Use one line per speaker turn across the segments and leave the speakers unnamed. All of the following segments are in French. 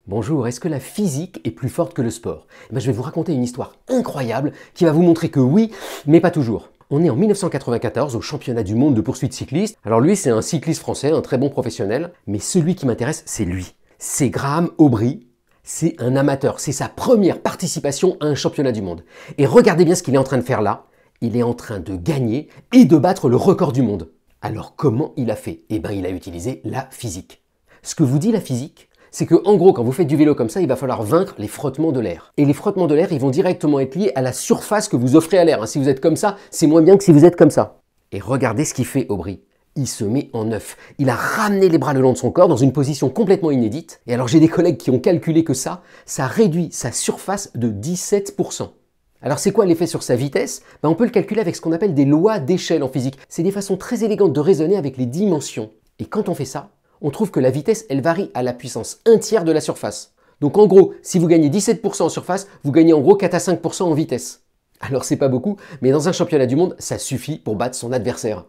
Bonjour, est-ce que la physique est plus forte que le sport? Je vais vous raconter une histoire incroyable qui va vous montrer que oui, mais pas toujours. On est en 1994 au championnat du monde de poursuite cycliste. Alors lui, c'est un cycliste français, un très bon professionnel, mais celui qui m'intéresse, c'est lui. C'est Graham Aubry. C'est un amateur, c'est sa première participation à un championnat du monde. Et regardez bien ce qu'il est en train de faire là. Il est en train de gagner et de battre le record du monde. Alors comment il a fait? Il a utilisé la physique. Ce que vous dit la physique, c'est que en gros, quand vous faites du vélo comme ça, il va falloir vaincre les frottements de l'air. Et les frottements de l'air, ils vont directement être liés à la surface que vous offrez à l'air. Si vous êtes comme ça, c'est moins bien que si vous êtes comme ça. Et regardez ce qu'il fait, Aubry. Il se met en neuf. Il a ramené les bras le long de son corps dans une position complètement inédite. Et alors j'ai des collègues qui ont calculé que ça réduit sa surface de 17%. Alors c'est quoi l'effet sur sa vitesse? On peut le calculer avec ce qu'on appelle des lois d'échelle en physique. C'est des façons très élégantes de raisonner avec les dimensions. Et quand on fait ça, on trouve que la vitesse, elle varie à la puissance 1/3 de la surface. Donc en gros, si vous gagnez 17% en surface, vous gagnez en gros 4 à 5% en vitesse. Alors c'est pas beaucoup, mais dans un championnat du monde, ça suffit pour battre son adversaire.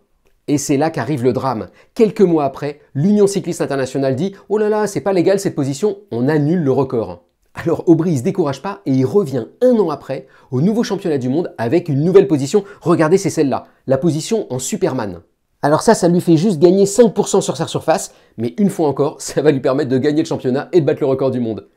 Et c'est là qu'arrive le drame. Quelques mois après, l'Union cycliste internationale dit « Oh là là, c'est pas légal cette position, on annule le record ». Alors Aubry, il se décourage pas et il revient un an après au nouveau championnat du monde avec une nouvelle position. Regardez, c'est celle-là, la position en Superman. Alors ça lui fait juste gagner 5% sur sa surface, mais une fois encore, ça va lui permettre de gagner le championnat et de battre le record du monde.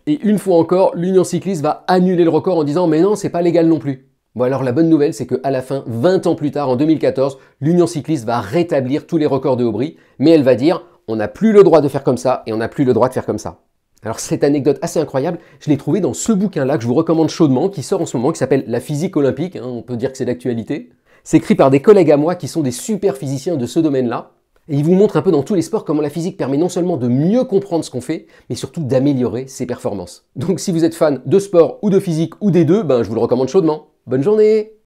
Et une fois encore, l'Union cycliste va annuler le record en disant « Mais non, c'est pas légal non plus ». Bon alors la bonne nouvelle, c'est qu'à la fin, 20 ans plus tard, en 2014, l'Union cycliste va rétablir tous les records de Aubry, mais elle va dire « On n'a plus le droit de faire comme ça et on n'a plus le droit de faire comme ça ». Alors cette anecdote assez incroyable, je l'ai trouvée dans ce bouquin-là que je vous recommande chaudement, qui sort en ce moment, qui s'appelle « La physique olympique », on peut dire que c'est d'actualité. C'est écrit par des collègues à moi qui sont des super physiciens de ce domaine-là. Et ils vous montrent un peu dans tous les sports comment la physique permet non seulement de mieux comprendre ce qu'on fait, mais surtout d'améliorer ses performances. Donc si vous êtes fan de sport ou de physique ou des deux, je vous le recommande chaudement. Bonne journée!